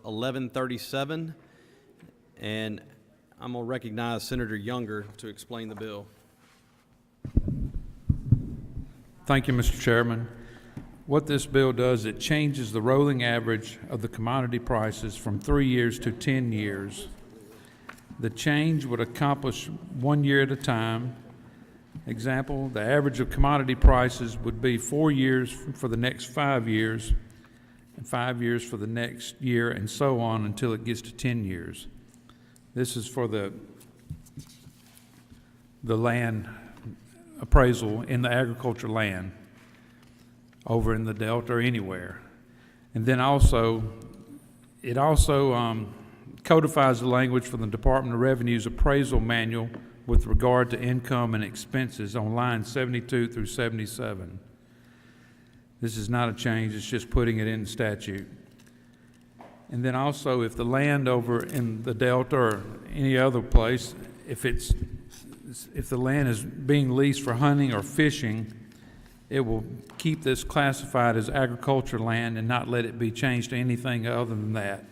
1137. And I'm going to recognize Senator Younger to explain the bill. Thank you, Mr. Chairman. What this bill does, it changes the rolling average of the commodity prices from 3 years to 10 years. The change would accomplish 1 year at a time. Example, the average of commodity prices would be 4 years for the next 5 years, and 5 years for the next year, and so on until it gets to 10 years. This is for the land appraisal in the agriculture land over in the Delta or anywhere. And then also, it also codifies the language for the Department of Revenue's appraisal manual with regard to income and expenses on lines 72 through 77. This is not a change, it's just putting it in the statute. And then also, if the land over in the Delta or any other place, if the land is being leased for hunting or fishing, it will keep this classified as agriculture land and not let it be changed to anything other than that.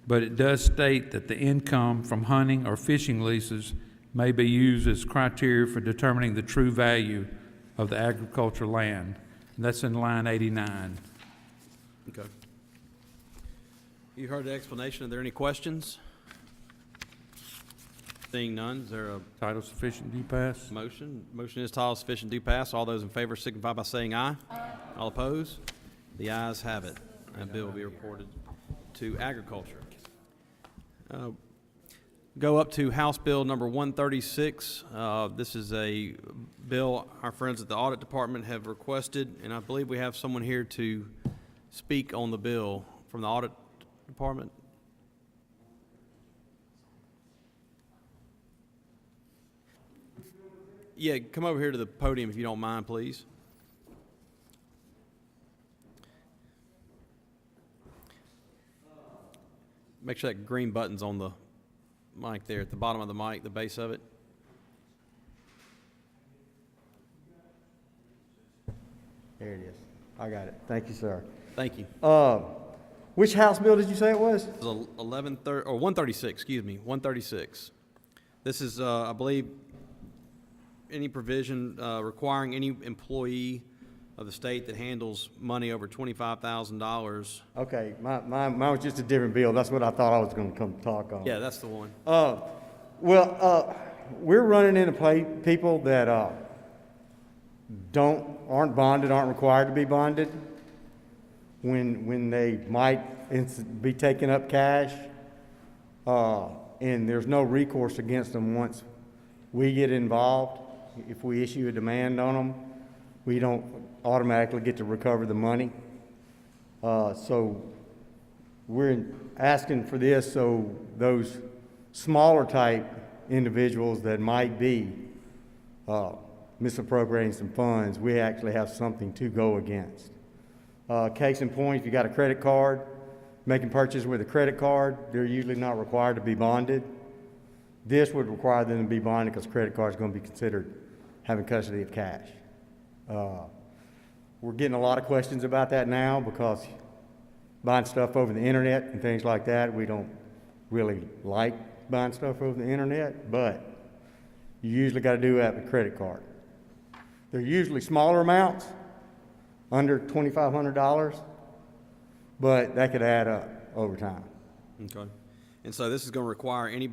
But it does state that the income from hunting or fishing leases may be used as criteria for determining the true value of the agriculture land. And that's in line 89. Okay. You heard the explanation. Are there any questions? Seeing none, is there a Title sufficient, do pass? motion? Motion is title sufficient, do pass. All those in favor signify by saying aye. All opposed? The ayes have it. That bill will be reported to agriculture. Go up to House Bill number 136. This is a bill our friends at the Audit Department have requested, and I believe we have someone here to speak on the bill from the Audit Department. Yeah, come over here to the podium if you don't mind, please. Make sure that green button's on the mic there, at the bottom of the mic, the base of it. There it is. I got it. Thank you, sir. Thank you. Which House bill did you say it was? This is 136, excuse me, 136. This is, I believe, any provision requiring any employee of the state that handles money over $25,000. Okay, mine was just a different bill. That's what I thought I was going to come talk on. Yeah, that's the one. We're running into people that aren't bonded, aren't required to be bonded when they might be taking up cash, and there's no recourse against them once we get involved. If we issue a demand on them, we don't automatically get to recover the money. So we're asking for this so those smaller type individuals that might be misappropriating some funds, we actually have something to go against. Case in point, if you got a credit card, making purchases with a credit card, they're usually not required to be bonded. This would require them to be bonded because credit card is going to be considered having custody of cash. We're getting a lot of questions about that now because buying stuff over the internet and things like that, we don't really like buying stuff over the internet, but you usually got to do that with a credit card. They're usually smaller amounts, under $2,500, but that could add up over time. Okay. And so this is going to require any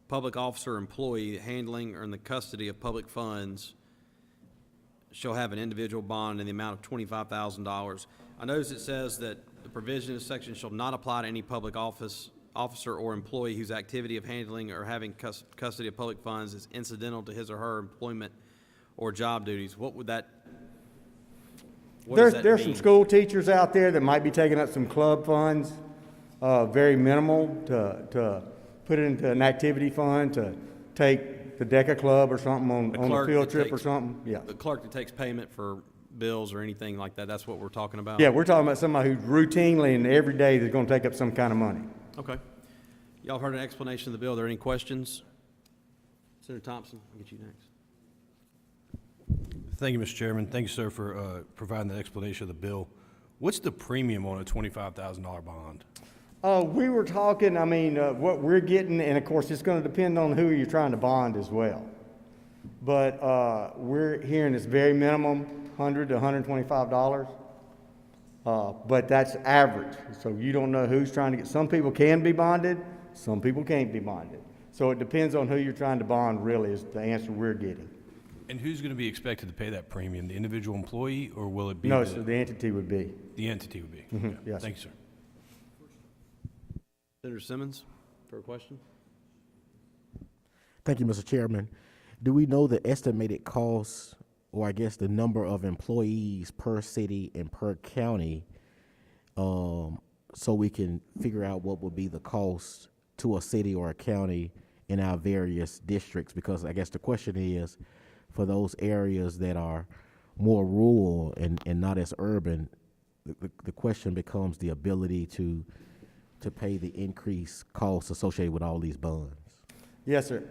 public officer or employee handling or in the custody of public funds shall have an individual bond in the amount of $25,000. I notice it says that the provision in this section shall not apply to any public officer or employee whose activity of handling or having custody of public funds is incidental to his or her employment or job duties. What would that? There's some school teachers out there that might be taking up some club funds, very minimal, to put it into an activity fund to take the DECA club or something on a field trip or something. Yeah. The clerk that takes payment for bills or anything like that, that's what we're talking about? Yeah, we're talking about somebody who's routinely and every day is going to take up some kind of money. Okay. Y'all heard an explanation of the bill. Are there any questions? Senator Thompson, I'll get you next. Thank you, Mr. Chairman. Thank you, sir, for providing the explanation of the bill. What's the premium on a $25,000 bond? We were talking, I mean, what we're getting, and of course, it's gonna depend on who you're trying to bond as well. But, we're hearing it's very minimum, $100 to $125. But that's average, so you don't know who's trying to get, some people can be bonded, some people can't be bonded. So it depends on who you're trying to bond, really, is the answer we're getting. And who's going to be expected to pay that premium? The individual employee, or will it be No, sir, the entity would be. the entity would be? Okay. yes. Thank you, sir. Senator Simmons, for a question? Thank you, Mr. Chairman. Do we know the estimated cost, or I guess the number of employees per city and per county, so we can figure out what would be the cost to a city or a county in our various districts? Because I guess the question is, for those areas that are more rural and not as urban, the question becomes the ability to pay the increased costs associated with all these bonds. Yes, sir.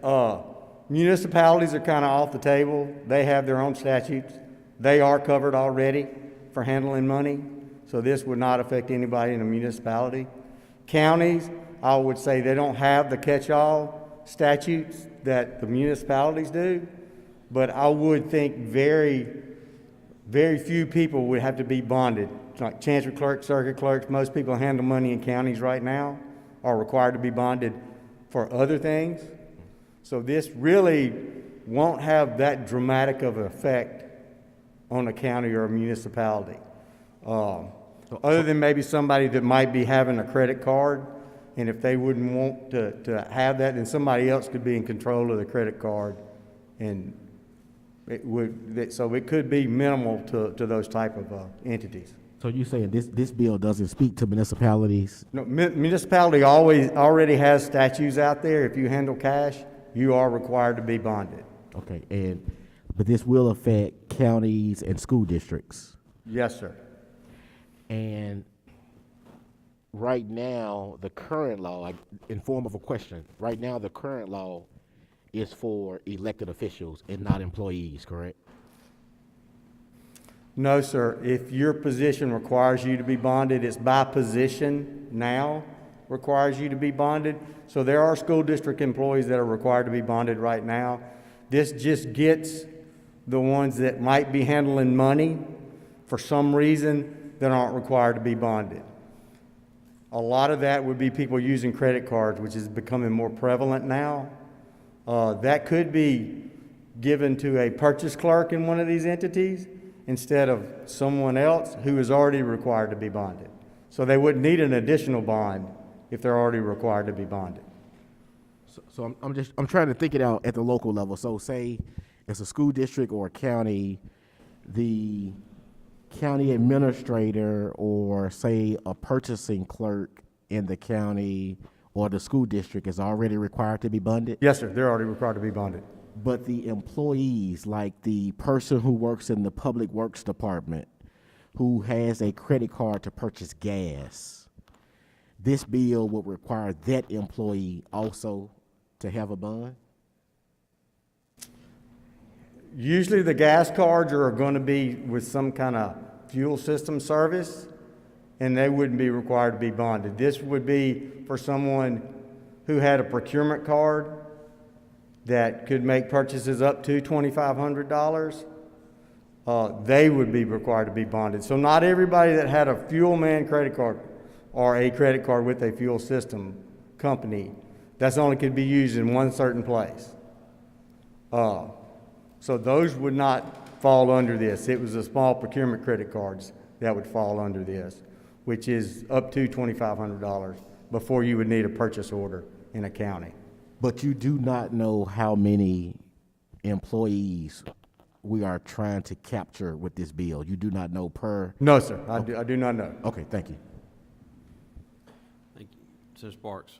Municipalities are kind of off the table. They have their own statutes. They are covered already for handling money, so this would not affect anybody in a municipality. Counties, I would say they don't have the catch-all statutes that the municipalities do, but I would think very, very few people would have to be bonded. Like chancery clerks, circuit clerks, most people handle money in counties right now are required to be bonded for other things. So this really won't have that dramatic of an effect on a county or a municipality. Other than maybe somebody that might be having a credit card, and if they wouldn't want to have that, then somebody else could be in control of the credit card, and so it could be minimal to those type of entities. So you're saying this bill doesn't speak to municipalities? No, municipality already has statutes out there. If you handle cash, you are required to be bonded. Okay, but this will affect counties and school districts. Yes, sir. And right now, the current law, in form of a question, right now the current law is for elected officials and not employees, correct? No, sir. If your position requires you to be bonded, it's by position now requires you to be bonded. So there are school district employees that are required to be bonded right now. This just gets the ones that might be handling money for some reason that aren't required to be bonded. A lot of that would be people using credit cards, which is becoming more prevalent now. That could be given to a purchase clerk in one of these entities instead of someone else who is already required to be bonded. So they wouldn't need an additional bond if they're already required to be bonded. So I'm trying to think it out at the local level. So say it's a school district or a county, the county administrator or say a purchasing clerk in the county or the school district is already required to be bonded? Yes, sir. They're already required to be bonded. But the employees, like the person who works in the public works department, who has a credit card to purchase gas, this bill would require that employee also to have a bond? Usually the gas cards are going to be with some kind of fuel system service, and they wouldn't be required to be bonded. This would be for someone who had a procurement card that could make purchases up to $2,500. They would be required to be bonded. So not everybody that had a fuel man credit card or a credit card with a fuel system company, that's only could be used in one certain place. So those would not fall under this. It was the small procurement credit cards that would fall under this, which is up to $2,500 before you would need a purchase order in a county. But you do not know how many employees we are trying to capture with this bill. You do not know per. No, sir. I do not know. Okay, thank you. Thank you. Senator Sparks,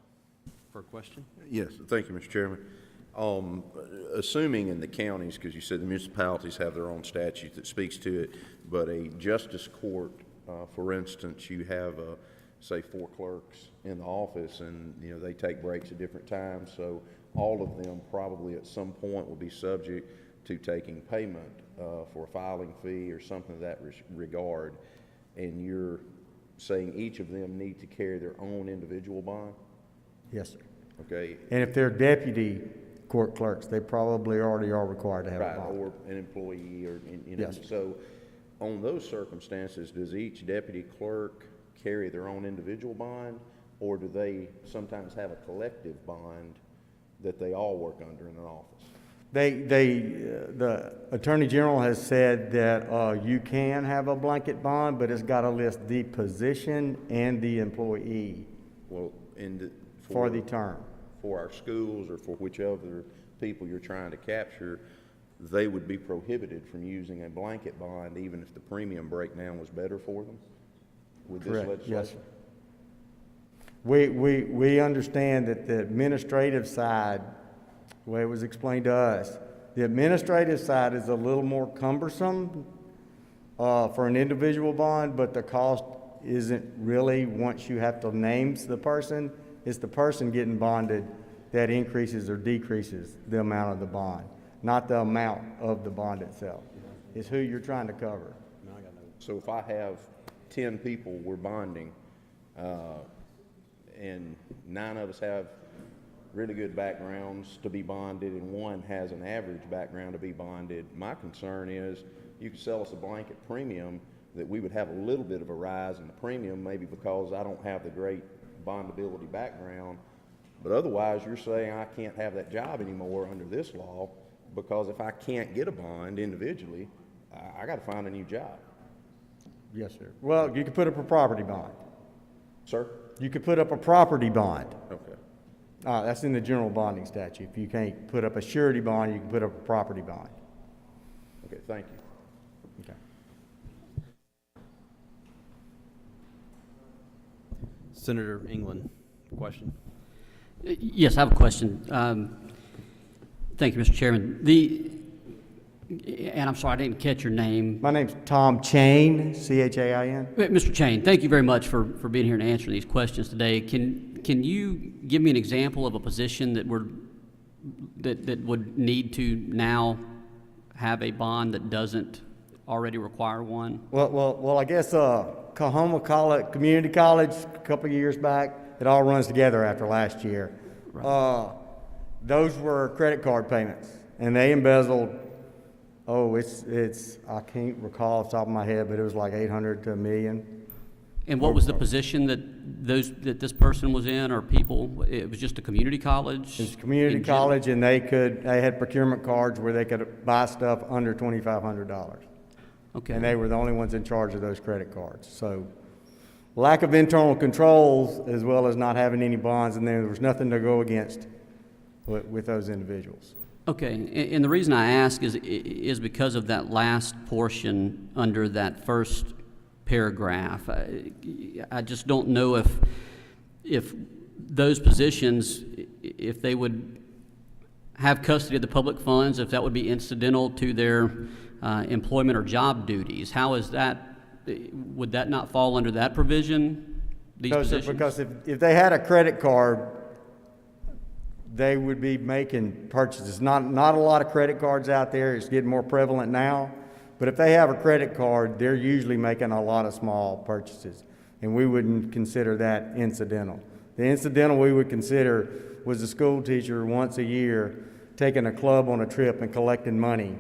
for a question? Yes, thank you, Mr. Chairman. Assuming in the counties, because you said the municipalities have their own statute that speaks to it, but a justice court, for instance, you have, say, 4 clerks in the office, and they take breaks at different times, so all of them probably at some point will be subject to taking payment for a filing fee or something of that regard. and you're saying each of them need to carry their own individual bond, Yes, sir. okay? And if they're deputy court clerks, they probably already are required to have a Right, bond. or an employee, or, you know, Yes. so on those circumstances, does each deputy clerk carry their own individual bond, or do they sometimes have a collective bond that they all work under in an office? The Attorney General has said that you can have a blanket bond, but it's got to list the position and the employee Well, for the term. for our schools or for whichever people you're trying to capture, they would be prohibited from using a blanket bond even if the premium breakdown was better for them with this Correct, legislation? yes, sir. We understand that the administrative side, the way it was explained to us, the administrative side is a little more cumbersome for an individual bond, but the cost isn't really, once you have to name the person, it's the person getting bonded that increases or decreases the amount of the bond, not the amount of the bond itself. It's who you're trying to cover. So if I have 10 people we're bonding, and 9 of us have really good backgrounds to be bonded and 1 has an average background to be bonded, my concern is you could sell us a blanket premium that we would have a little bit of a rise in the premium, maybe because I don't have the great bondability background, but otherwise you're saying I can't have that job anymore under this law, because if I can't get a bond individually, I got to find a new job. Yes, sir. Well, you could put up a property bond. Sir? You could put up a property bond. Okay. That's in the general bonding statute. If you can't put up a surety bond, you can put up a property bond. Okay, thank you. Okay. Senator England, question? Yes, I have a question. Thank you, Mr. Chairman. And I'm sorry, I didn't catch your name. My name's Tom Chain, C-H-A-I-N. Mr. Chain, thank you very much for being here and answering these questions today. Can you give me an example of a position that would need to now have a bond that doesn't already require one? Well, I guess Coahoma College, Community College, a couple of years back, it all runs together after last year. Right. Those were credit card payments, and they embezzled. It's I can't recall off the top of my head, but it was like 800 to $1 million. And what was the position that this person was in, or people? It was just a community college? It's community in general? college, and they had procurement cards where they could buy stuff under $2,500. Okay. And they were the only ones in charge of those credit cards. So lack of internal controls, as well as not having any bonds, and there was nothing to go against with those individuals. Okay, and the reason I ask is because of that last portion under that first paragraph. I just don't know if those positions, if they would have custody of the public funds, if that would be incidental to their employment or job duties. How is that? Would that not fall under that provision? These No, sir, positions? because if they had a credit card, they would be making purchases. Not a lot of credit cards out there. It's getting more prevalent now. But if they have a credit card, they're usually making a lot of small purchases. And we wouldn't consider that incidental. The incidental we would consider was a school teacher once a year taking a club on a trip and collecting money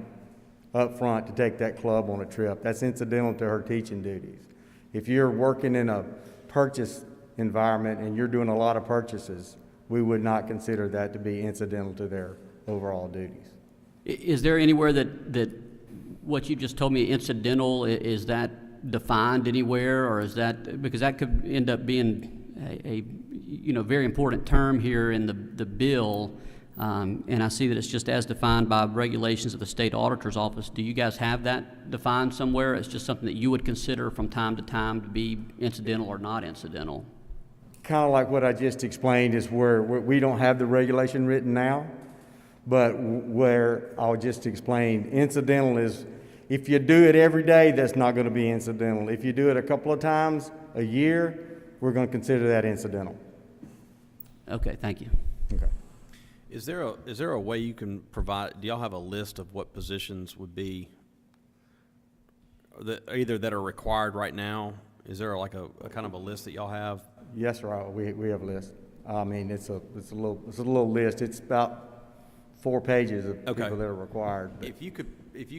up front to take that club on a trip. That's incidental to her teaching duties. If you're working in a purchase environment and you're doing a lot of purchases, we would not consider that to be incidental to their overall duties. Is there anywhere that what you just told me, incidental, is that defined anywhere, or is that, because that could end up being a very important term here in the bill, and I see that it's just as defined by regulations of the state auditor's office. Do you guys have that defined somewhere? It's just something that you would consider from time to time to be incidental or not incidental? Kind of like what I just explained is where we don't have the regulation written now, but where I'll just explain, incidental is if you do it every day, that's not going to be incidental. If you do it a couple of times a year, we're going to consider that incidental. Okay, thank you. Okay. Is there a way you can provide, do y'all have a list of what positions would be either that are required right now? Is there like a kind of a list that y'all have? Yes, sir, we have a list. I mean, it's a little list. It's about 4 pages of Okay. people that are required. but- If you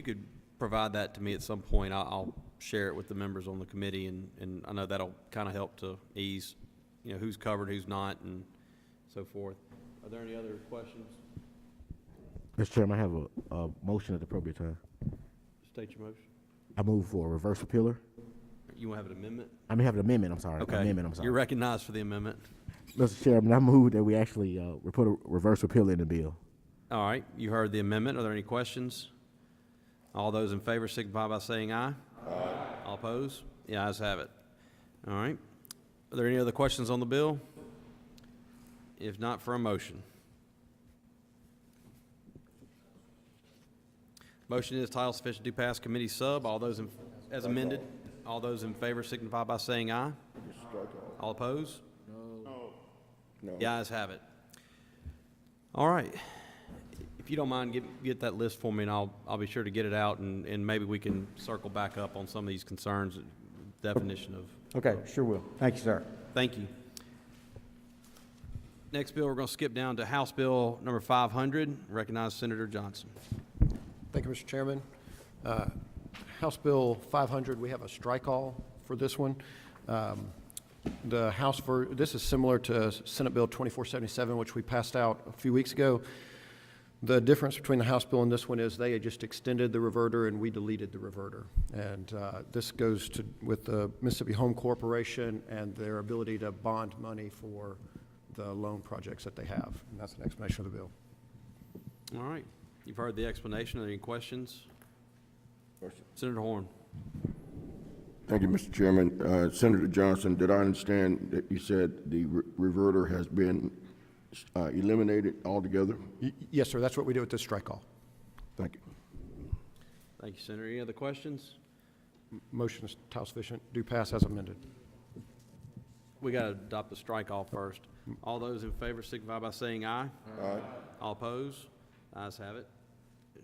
could provide that to me at some point, I'll share it with the members on the committee, and I know that'll kind of help to ease, who's covered, who's not, and so forth. Are there any other questions? Mr. Chairman, I have a motion at the appropriate time. State your motion. I move for a reverse repealer. You want to have an amendment? I mean, have an amendment, I'm sorry. Okay. Amendment, I'm sorry. You're recognized for the amendment. Mr. Chairman, I move that we actually put a reverse repeal in the bill. All right, you heard the amendment. Are there any questions? All those in favor signify by saying aye. Aye. All opposed? The ayes have it. All right. Are there any other questions on the bill? If not, for a motion. Motion is title sufficient to pass committee sub. All those as amended. All those in favor signify by saying aye. All opposed? No. The ayes have it. All right. If you don't mind, get that list for me, and I'll be sure to get it out, and maybe we can circle back up on some of these concerns, definition of. Okay, sure will. Thank you, sir. Thank you. Next bill, we're going to skip down to House Bill number 500. Recognize Senator Johnson. Thank you, Mr. Chairman. House Bill 500, we have a strike-all for this one. This is similar to Senate Bill 2477, which we passed out a few weeks ago. The difference between the House bill and this one is they had just extended the reverter and we deleted the reverter. And this goes with the Mississippi Home Corporation and their ability to bond money for the loan projects that they have. And that's an explanation of the bill. All right. You've heard the explanation. Are there any questions? Senator Horn. Thank you, Mr. Chairman. Senator Johnson, did I understand that you said the reverter has been eliminated altogether? Yes, sir. That's what we do with this strike-all. Thank you. Thank you, Senator. Any other questions? Motion is title sufficient, do pass as amended. We got to adopt the strike-all first. All those in favor signify by saying aye. Aye. All opposed? Ayes have it.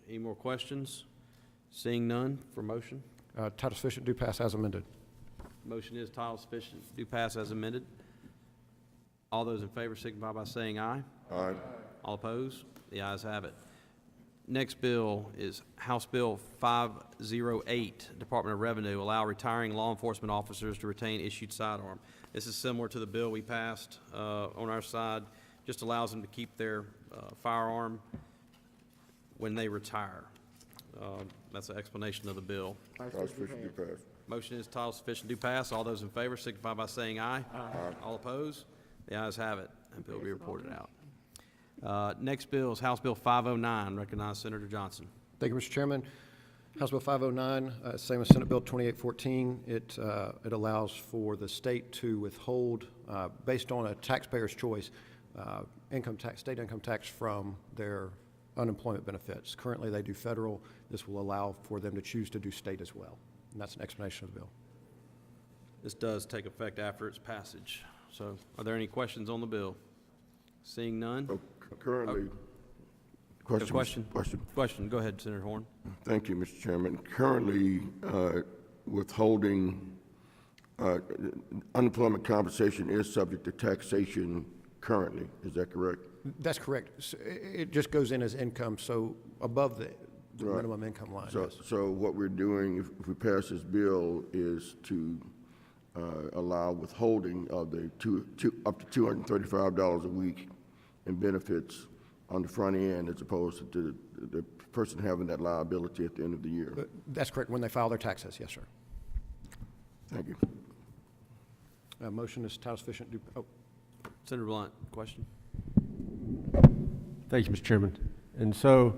Any more questions? Seeing none, for motion. Title sufficient, do pass as amended. Motion is title sufficient, do pass as amended. All those in favor signify by saying aye. Aye. All opposed? The ayes have it. Next bill is House Bill 508, Department of Revenue, allow retiring law enforcement officers to retain issued sidearm. This is similar to the bill we passed on our side, just allows them to keep their firearm when they retire. That's an explanation of the bill. Title sufficient to pass. Motion is title sufficient to pass. All those in favor signify by saying aye. Aye. All opposed? The ayes have it. That bill will be reported out. Next bill is House Bill 509. Recognize Senator Johnson. Thank you, Mr. Chairman. House Bill 509, same as Senate Bill 2814. It allows for the state to withhold, based on a taxpayer's choice, state income tax from their unemployment benefits. Currently, they do federal. This will allow for them to choose to do state as well. And that's an explanation of the bill. This does take effect after its passage. So are there any questions on the bill? Seeing none? Currently, Question. Go ahead, Senator Horn. Thank you, Mr. Chairman. Currently, withholding unemployment compensation is subject to taxation currently. Is that correct? That's correct. It just goes in as income, so above the Right. minimum income line. So, Yes. so what we're doing, if we pass this bill, is to allow withholding of the up to $235 a week in benefits on the front end, as opposed to the person having that liability at the end of the year. That's correct, when they file their taxes, yes, sir. Thank you. Motion is title sufficient. Senator Blunt, question? Thank you, Mr. Chairman. And so,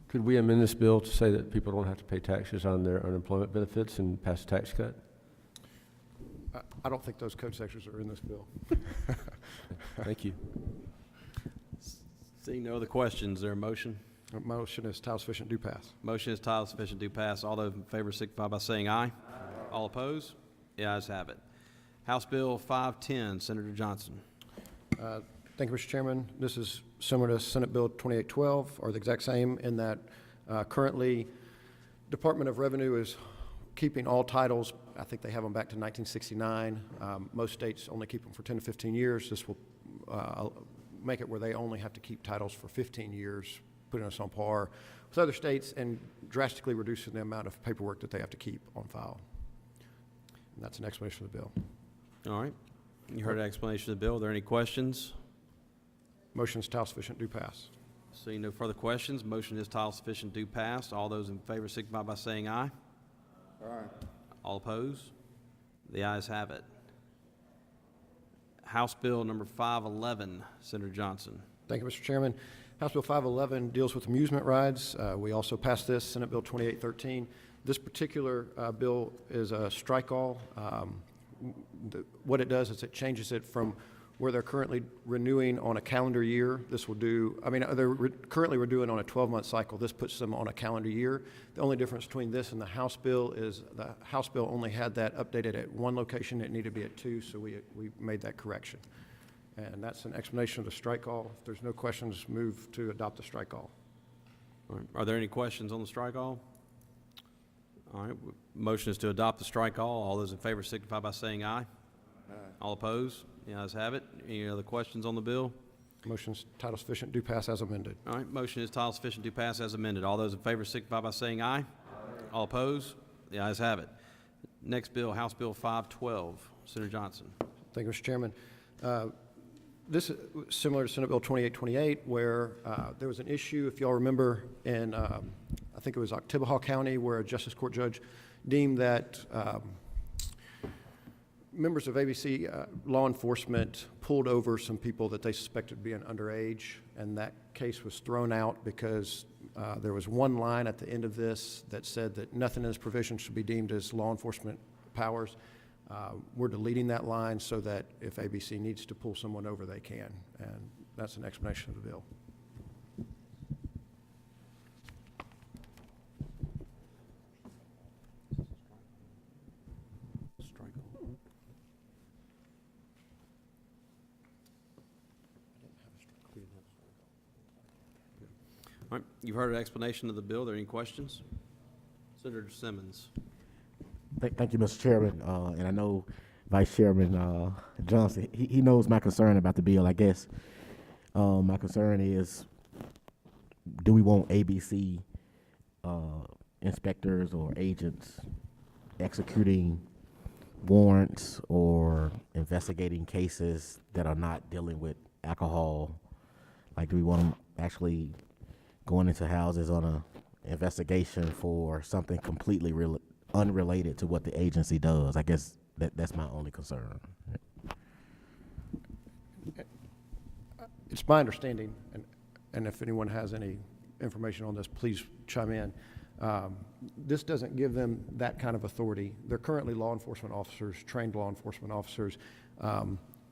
could we amend this bill to say that people don't have to pay taxes on their unemployment benefits and pass a tax cut? I don't think those code sections are in this bill. Thank you. Seeing no other questions, is there a motion? Motion is title sufficient, do pass. Motion is title sufficient to pass. All those in favor signify by saying aye. All opposed? The ayes have it. House Bill 510, Senator Johnson. Thank you, Mr. Chairman. This is similar to Senate Bill 2812, or the exact same, in that currently Department of Revenue is keeping all titles. I think they have them back to 1969. Most states only keep them for 10 to 15 years. This will make it where they only have to keep titles for 15 years, putting us on par with other states and drastically reducing the amount of paperwork that they have to keep on file. And that's an explanation of the bill. All right. You heard an explanation of the bill. Are there any questions? Motion is title sufficient, do pass. Seeing no further questions, motion is title sufficient, do pass. All those in favor signify by saying aye. Aye. All opposed? The ayes have it. House Bill number 511, Senator Johnson. Thank you, Mr. Chairman. House Bill 511 deals with amusement rides. We also passed this, Senate Bill 2813. This particular bill is a strike-all. What it does is it changes it from where they're currently renewing on a calendar year. This will do, they're currently renewing on a 12-month cycle. This puts them on a calendar year. The only difference between this and the House bill is the House bill only had that updated at one location. It needed to be at two, so we made that correction. And that's an explanation of the strike-all. If there's no questions, move to adopt the strike-all. All right. Are there any questions on the strike-all? All right. Motion is to adopt the strike-all. All those in favor signify by saying aye. Aye. All opposed? The ayes have it. Any other questions on the bill? Motion's title sufficient, do pass as amended. All right. Motion is title sufficient, do pass as amended. All those in favor signify by saying aye. Aye. All opposed? The ayes have it. Next bill, House Bill 512. Senator Johnson. Thank you, Mr. Chairman. This is similar to Senate Bill 2828, where there was an issue, if y'all remember, in I think it was Oktibbeha County, where a Justice Court judge deemed that members of ABC law enforcement pulled over some people that they suspected being underage, and that case was thrown out because there was one line at the end of this that said that nothing in this provision should be deemed as law enforcement powers. We're deleting that line so that if ABC needs to pull someone over, they can, and that's an explanation of the bill. All right. You've heard an explanation of the bill. Are there any questions? Senator Simmons. Thank you, Mr. Chairman. And I know Vice Chairman Johnson, he knows my concern about the bill. I guess my concern is, do we want ABC inspectors or agents executing warrants or investigating cases that are not dealing with alcohol? Like, do we want them actually going into houses on a investigation for something completely unrelated to what the agency does? I guess that's my only concern. It's my understanding, and if anyone has any information on this, please chime in. This doesn't give them that kind of authority. They're currently law enforcement officers, trained law enforcement officers.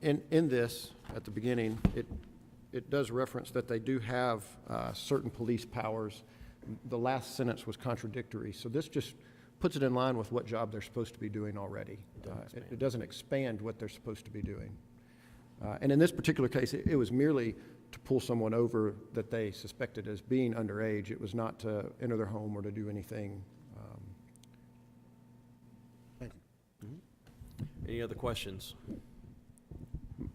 In this, at the beginning, it does reference that they do have certain police powers. The last sentence was contradictory, so this just puts it in line with what job they're supposed to be doing already. It doesn't expand what they're supposed to be doing. And in this particular case, it was merely to pull someone over that they suspected as being underage. It was not to enter their home or to do anything. Thank you. Any other questions?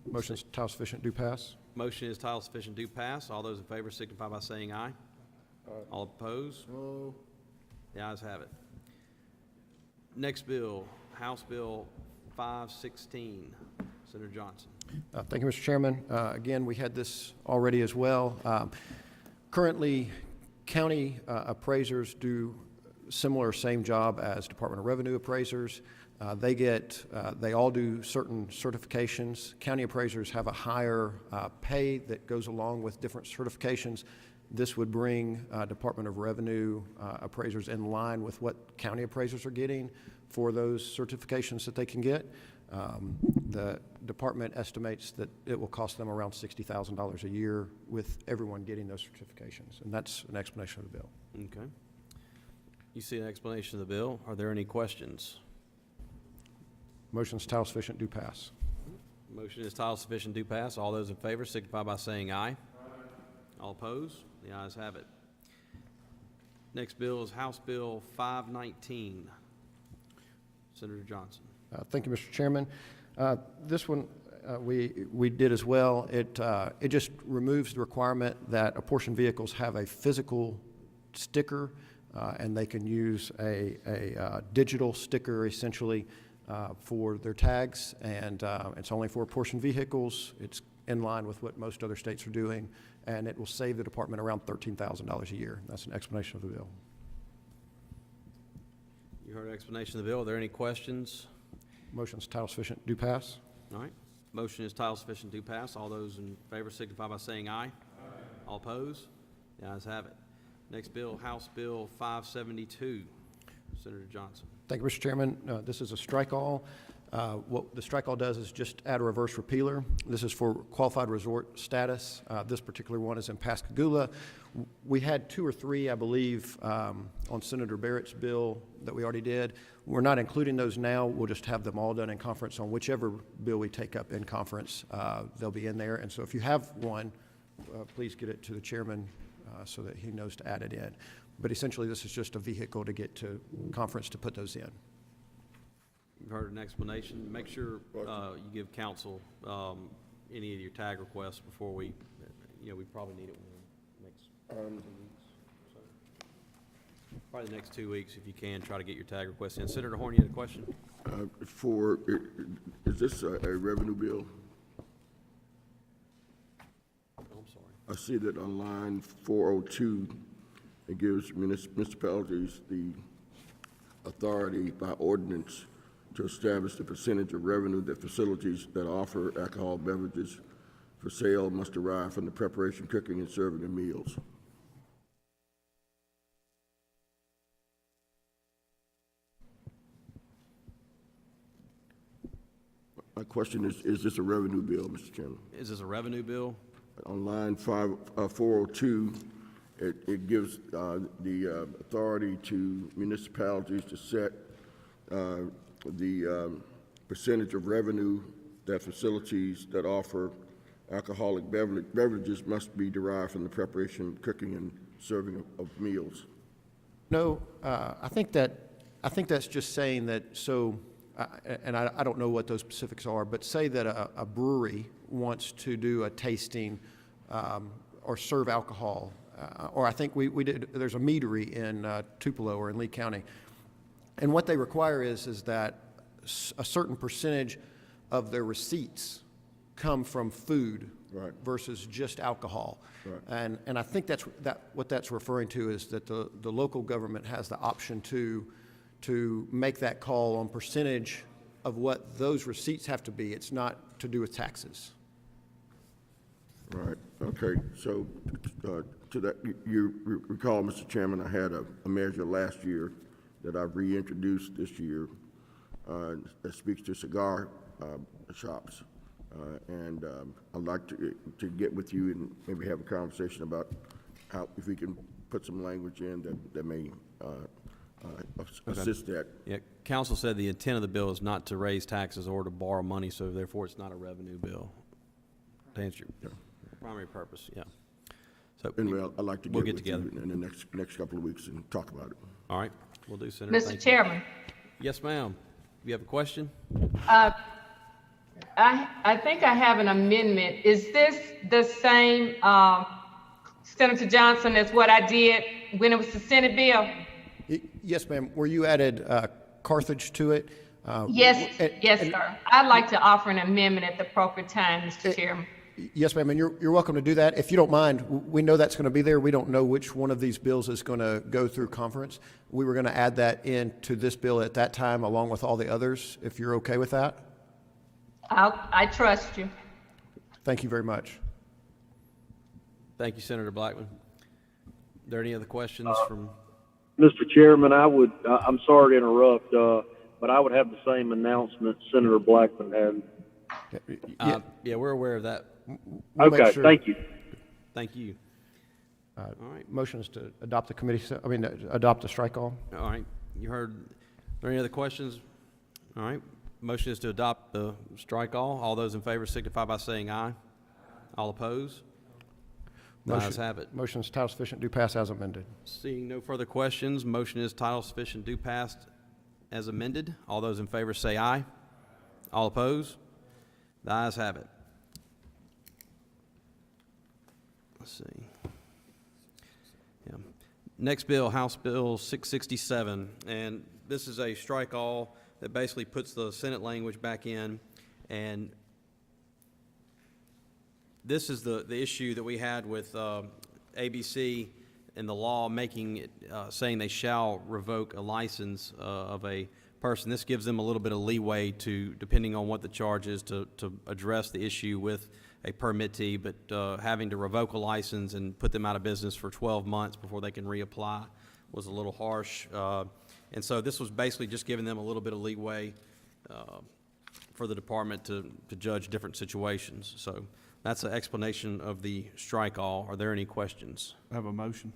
Motion is title sufficient, do pass. Motion is title sufficient, do pass. All those in favor signify by saying aye. Aye. All opposed? No. The ayes have it. Next bill, House Bill 516. Senator Johnson. Thank you, Mr. Chairman. Again, we had this already as well. Currently, county appraisers do similar same job as Department of Revenue appraisers. They all do certain certifications. County appraisers have a higher pay that goes along with different certifications. This would bring Department of Revenue appraisers in line with what county appraisers are getting for those certifications that they can get. The department estimates that it will cost them around $60,000 a year with everyone getting those certifications, and that's an explanation of the bill. Okay. You see an explanation of the bill. Are there any questions? Motion's title sufficient, do pass. Motion is title sufficient, do pass. All those in favor signify by saying aye. Aye. All opposed? The ayes have it. Next bill is House Bill 519. Senator Johnson. Thank you, Mr. Chairman. This one we did as well. It just removes the requirement that apportioned vehicles have a physical sticker, and they can use a digital sticker essentially for their tags, and it's only for apportioned vehicles. It's in line with what most other states are doing, and it will save the department around $13,000 a year. That's an explanation of the bill. You heard an explanation of the bill. Are there any questions? Motion's title sufficient, do pass. All right. Motion is title sufficient to pass. All those in favor signify by saying aye. Aye. All opposed? The ayes have it. Next bill, House Bill 572. Senator Johnson. Thank you, Mr. Chairman. This is a strike-all. What the strike-all does is just add a reverse repealer. This is for qualified resort status. This particular one is in Pascagoula. We had 2 or 3, I believe, on Senator Barrett's bill that we already did. We're not including those now. We'll just have them all done in conference on whichever bill we take up in conference. They'll be in there. And so if you have one, please get it to the chairman so that he knows to add it in. But essentially, this is just a vehicle to get to conference to put those in. You've heard an explanation. Make sure you give council any of your tag requests before we probably need it within the next 2 weeks. So, probably the next 2 weeks, if you can, try to get your tag requests in. Senator Horn, you had a question? Is this a revenue bill? Oh, I'm sorry. I see that on line 402, it gives municipalities the authority by ordinance to establish the percentage of revenue that facilities that offer alcohol beverages for sale must derive from the preparation, cooking, and serving of meals. My question is this a revenue bill, Mr. Chairman? Is this a revenue bill? On line 402, it gives the authority to municipalities to set the percentage of revenue that facilities that offer alcoholic beverages must be derived from the preparation, cooking, and serving of meals. No, I think that's just saying that. So, and I don't know what those specifics are, but say that a brewery wants to do a tasting or serve alcohol, or I think we did. There's a meadery in Tupelo or in Lee County. And what they require is that a certain percentage of their receipts come from food versus just alcohol. Right. And I think what that's referring to is that the local government has the option to make that call on percentage of what those receipts have to be. It's not to do with taxes. Right. Okay. So to that, you recall, Mr. Chairman, I had a measure last year that I've reintroduced this year that speaks to cigar shops. And I'd like to get with you and maybe have a conversation about how, if we can put some language in that may assist that. Yeah, council said the intent of the bill is not to raise taxes or to borrow money, so therefore it's not a revenue bill. To answer your primary purpose, yeah. So anyway, I'd like to we'll get together you in the next couple of weeks and talk about it. All right, we'll do, Senator. Mr. Chairman. Yes, ma'am. You have a question? I think I have an amendment. Is this the same, Senator Johnson, as what I did when it was the Senate bill? Yes, ma'am. Where you added Carthage to it? Yes, sir. I'd like to offer an amendment at the appropriate time, Mr. Chairman. Yes, ma'am, and you're welcome to do that. If you don't mind, we know that's going to be there. We don't know which one of these bills is going to go through conference. We were going to add that into this bill at that time, along with all the others, if you're okay with that. I trust you. Thank you very much. Thank you, Senator Blackman. Are there any other questions from? Mr. Chairman, I'm sorry to interrupt, but I would have the same announcement Senator Blackman had. Yeah, we're aware of that. We'll okay, sure. thank you. Thank you. All right. Motion is to adopt the committee. Adopt the strike-all. All right. You heard. Are there any other questions? All right. Motion is to adopt the strike-all. All those in favor signify by saying aye. All opposed? The ayes Motion- have it. Motion is title sufficient, do pass as amended. Seeing no further questions, motion is title sufficient, do pass as amended. All those in favor say aye. All opposed? The ayes have it. Let's see. Yeah. Next bill, House Bill 667, and this is a strike all that basically puts the Senate language back in, and this is the issue that we had with ABC and the law making it, saying they shall revoke a license of a person. This gives them a little bit of leeway to, depending on what the charge is, to address the issue with a permittee, but having to revoke a license and put them out of business for 12 months before they can reapply was a little harsh. And so this was basically just giving them a little bit of leeway for the department to judge different situations. So that's an explanation of the strike all. Are there any questions? I have a motion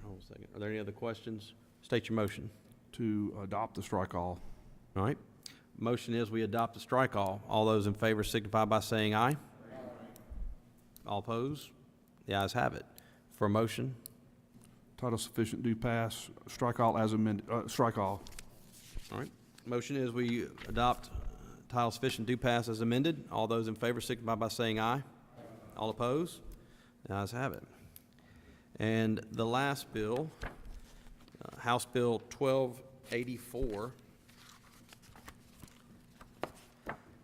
Hold a second. Are there any other questions? State your motion. to adopt the strike all. All right. Motion is we adopt the strike all. All those in favor signify by saying aye. All opposed? The ayes have it. For a motion, Title sufficient, do pass, strike all as amended, strike all. all right. Motion is we adopt title sufficient do pass as amended. All those in favor signify by saying aye. All opposed? The ayes have it. And the last bill, House Bill 1284.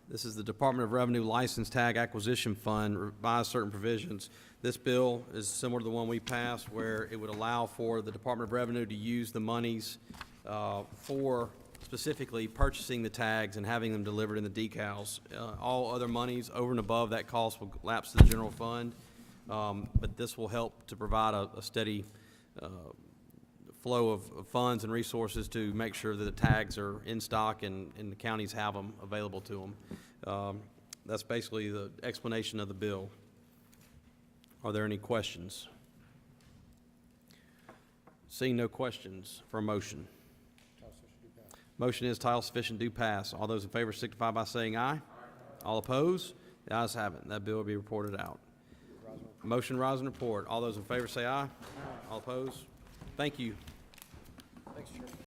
This is the Department of Revenue License Tag Acquisition Fund, revise certain provisions. This bill is similar to the one we passed, where it would allow for the Department of Revenue to use the monies for specifically purchasing the tags and having them delivered in the decals. All other monies over and above that cost will lapse to the general fund, but this will help to provide a steady flow of funds and resources to make sure that the tags are in stock and the counties have them available to them. That's basically the explanation of the bill. Are there any questions? Seeing no questions, for a motion. Motion is title sufficient, do pass. All those in favor signify by saying aye. All opposed? The ayes have it. That bill will be reported out. Motion, rise and report. All those in favor say aye. All opposed? Thank you.